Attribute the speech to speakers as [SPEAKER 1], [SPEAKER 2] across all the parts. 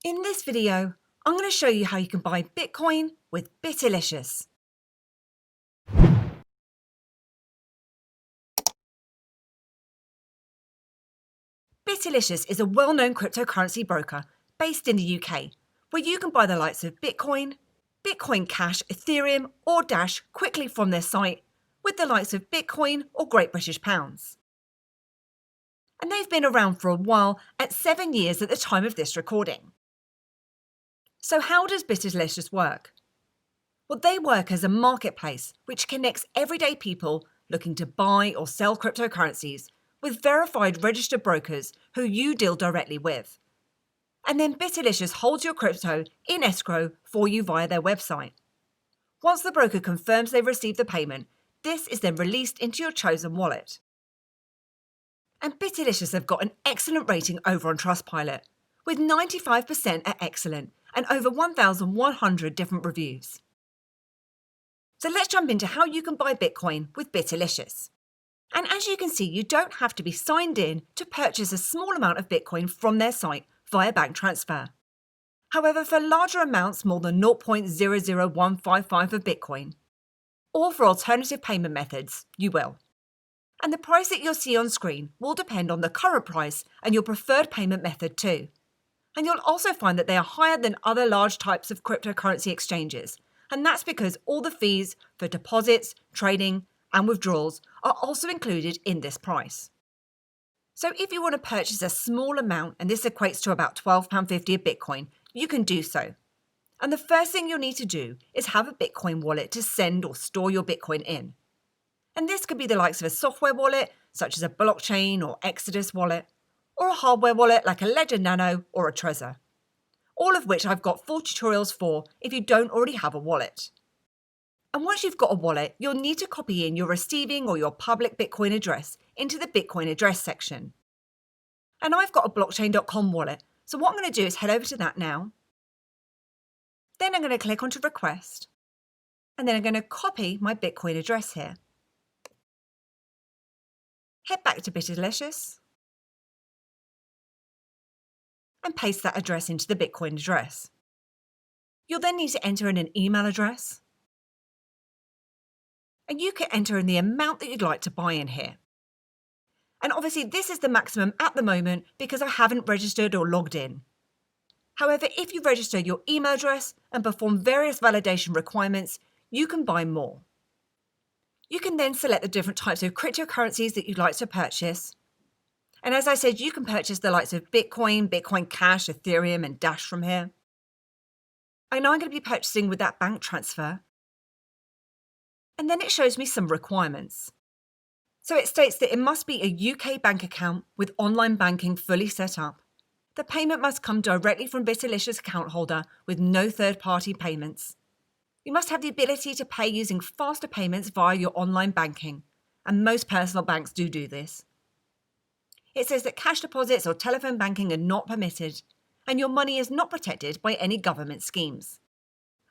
[SPEAKER 1] In this video, I'm going to show you how you can buy Bitcoin with Bittylicious. Bittylicious is a well-known cryptocurrency broker based in the UK, where you can buy the likes of Bitcoin, Bitcoin Cash, Ethereum or Dash quickly from their site, with the likes of Bitcoin or Great British Pounds. And they've been around for a while, at 7 years at the time of this recording. So how does Bittylicious work? Well, they work as a marketplace which connects everyday people looking to buy or sell cryptocurrencies with verified registered brokers who you deal directly with. And then Bittylicious holds your crypto in escrow for you via their website. Once the broker confirms they've received the payment, this is then released into your chosen wallet. And Bittylicious have got an excellent rating over on Trustpilot, with 95% at excellent and over 1,100 different reviews. So let's jump into how you can buy Bitcoin with Bittylicious. And as you can see, you don't have to be signed in to purchase a small amount of Bitcoin from their site via bank transfer. However, for larger amounts more than 0.00155 of Bitcoin, or for alternative payment methods, you will. And the price that you'll see on screen will depend on the current price and your preferred payment method too. And you'll also find that they are higher than other large types of cryptocurrency exchanges, and that's because all the fees for deposits, trading, and withdrawals are also included in this price. So if you want to purchase a small amount, and this equates to about £12.50 of Bitcoin, you can do so. And the first thing you'll need to do is have a Bitcoin wallet to send or store your Bitcoin in. And this could be the likes of a software wallet, such as a blockchain or Exodus wallet, or a hardware wallet like a Ledger Nano or a Trezor. All of which I've got full tutorials for if you don't already have a wallet. And once you've got a wallet, you'll need to copy in your receiving or your public Bitcoin address into the Bitcoin address section. And I've got a blockchain.com wallet, so what I'm going to do is head over to that now. Then I'm going to click onto request, and then I'm going to copy my Bitcoin address here. Head back to Bittylicious and paste that address into the Bitcoin address. You'll then need to enter in an email address, and you can enter in the amount that you'd like to buy in here. And obviously this is the maximum at the moment because I haven't registered or logged in. However, if you register your email address and perform various validation requirements, you can buy more. You can then select the different types of cryptocurrencies that you'd like to purchase. And as I said, you can purchase the likes of Bitcoin, Bitcoin Cash, Ethereum and Dash from here. And I'm going to be purchasing with that bank transfer. And then it shows me some requirements. So it states that it must be a UK bank account with online banking fully set up. The payment must come directly from Bittylicious account holder with no third-party payments. You must have the ability to pay using faster payments via your online banking, and most personal banks do this. It says that cash deposits or telephone banking are not permitted, and your money is not protected by any government schemes.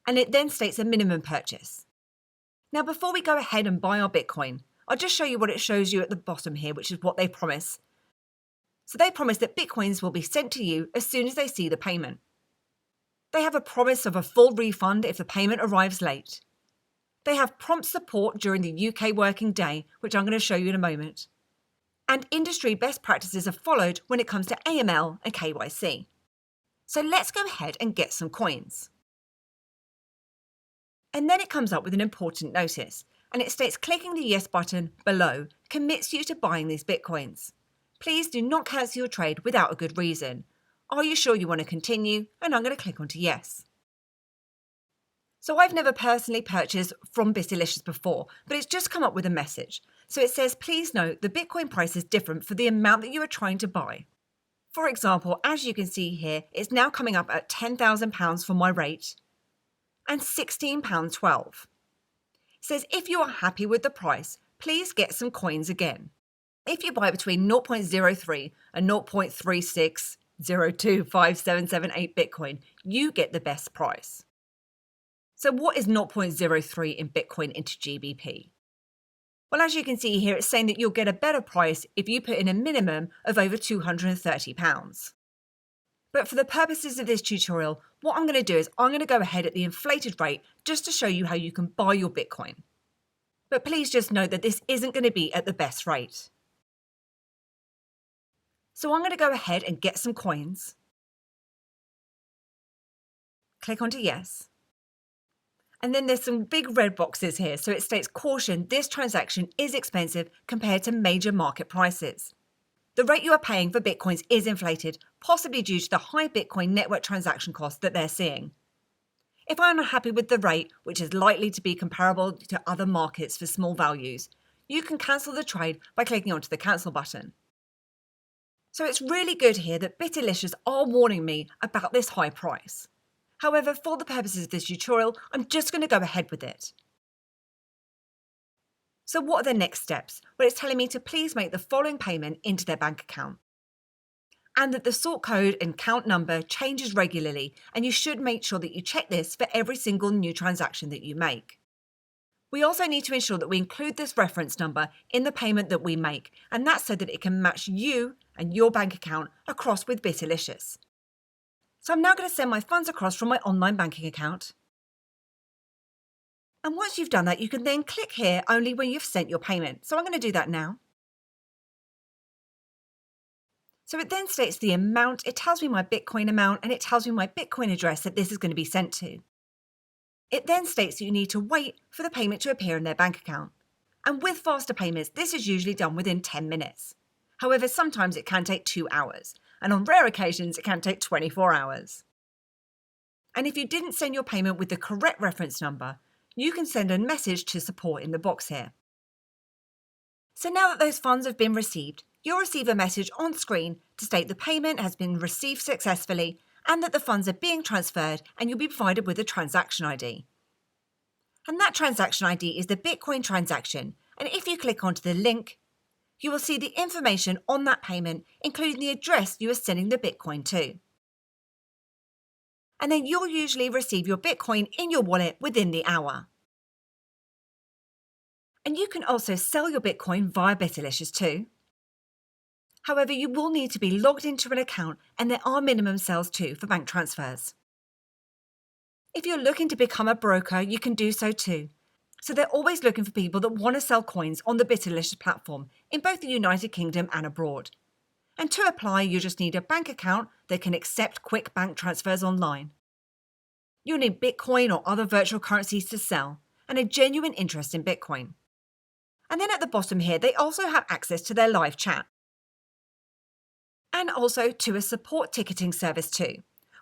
[SPEAKER 1] And it then states a minimum purchase. Now, before we go ahead and buy our Bitcoin, I'll just show you what it shows you at the bottom here, which is what they promise. So they promise that Bitcoins will be sent to you as soon as they see the payment. They have a promise of a full refund if the payment arrives late. They have prompt support during the UK working day, which I'm going to show you in a moment. And industry best practices are followed when it comes to AML and KYC. So let's go ahead and get some coins. And then it comes up with an important notice, and it states clicking the yes button below commits you to buying these Bitcoins. Please do not cancel your trade without a good reason. Are you sure you want to continue? And I'm going to click onto yes. So I've never personally purchased from Bittylicious before, but it's just come up with a message. So it says, please note the Bitcoin price is different for the amount that you are trying to buy. For example, as you can see here, it's now coming up at £10,000 for my rate and £16.12. It says if you are happy with the price, please get some coins again. If you buy between 0.03 and 0.36025778 Bitcoin, you get the best price. So what is 0.03 in Bitcoin into GBP? Well, as you can see here, it's saying that you'll get a better price if you put in a minimum of over £230. But for the purposes of this tutorial, what I'm going to do is I'm going to go ahead at the inflated rate just to show you how you can buy your Bitcoin. But please just note that this isn't going to be at the best rate. So I'm going to go ahead and get some coins. Click onto yes. And then there's some big red boxes here, so it states caution, this transaction is expensive compared to major market prices. The rate you are paying for Bitcoins is inflated, possibly due to the high Bitcoin network transaction costs that they're seeing. If I'm not happy with the rate, which is likely to be comparable to other markets for small values, you can cancel the trade by clicking onto the cancel button. So it's really good here that Bittylicious are warning me about this high price. However, for the purposes of this tutorial, I'm just going to go ahead with it. So what are the next steps? Well, it's telling me to please make the following payment into their bank account. And that the sort code and account number changes regularly, and you should make sure that you check this for every single new transaction that you make. We also need to ensure that we include this reference number in the payment that we make, and that's so that it can match you and your bank account across with Bittylicious. So I'm now going to send my funds across from my online banking account. And once you've done that, you can then click here only when you've sent your payment. So I'm going to do that now. So it then states the amount, it tells me my Bitcoin amount, and it tells me my Bitcoin address that this is going to be sent to. It then states that you need to wait for the payment to appear in their bank account. And with faster payments, this is usually done within 10 minutes. However, sometimes it can take 2 hours, and on rare occasions, it can take 24 hours. And if you didn't send your payment with the correct reference number, you can send a message to support in the box here. So now that those funds have been received, you'll receive a message on screen to state the payment has been received successfully and that the funds are being transferred, and you'll be provided with a transaction ID. And that transaction ID is the Bitcoin transaction, and if you click onto the link, you will see the information on that payment, including the address you are sending the Bitcoin to. And then you'll usually receive your Bitcoin in your wallet within the hour. And you can also sell your Bitcoin via Bittylicious too. However, you will need to be logged into an account, and there are minimum sales too for bank transfers. If you're looking to become a broker, you can do so too. So they're always looking for people that want to sell coins on the Bittylicious platform in both the United Kingdom and abroad. And to apply, you just need a bank account that can accept quick bank transfers online. You'll need Bitcoin or other virtual currencies to sell, and a genuine interest in Bitcoin. And then at the bottom here, they also have access to their live chat. And also to a support ticketing service too,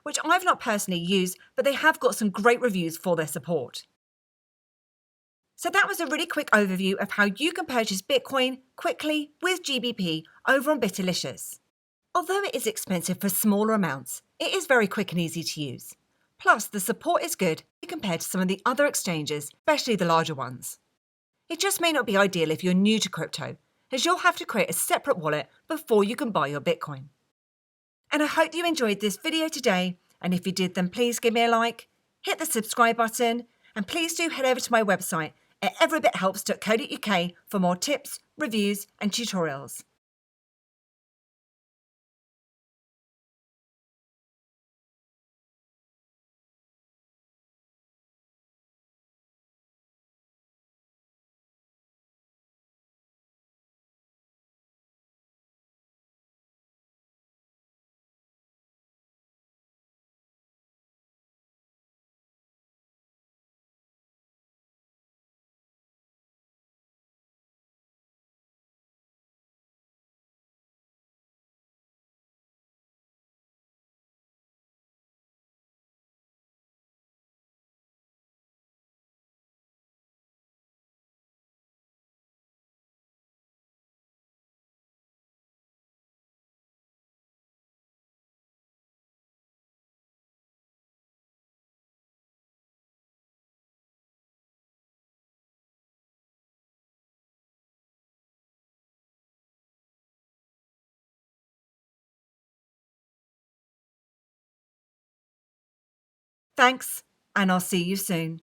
[SPEAKER 1] which I've not personally used, but they have got some great reviews for their support. So that was a really quick overview of how you can purchase Bitcoin quickly with GBP over on Bittylicious. Although it is expensive for smaller amounts, it is very quick and easy to use. Plus, the support is good compared to some of the other exchanges, especially the larger ones. It just may not be ideal if you're new to crypto, as you'll have to create a separate wallet before you can buy your Bitcoin. And I hope you enjoyed this video today, and if you did, then please give me a like, hit the subscribe button, and please do head over to my website at everybithelps.co.uk for more tips, reviews, and tutorials. Thanks, and I'll see you soon.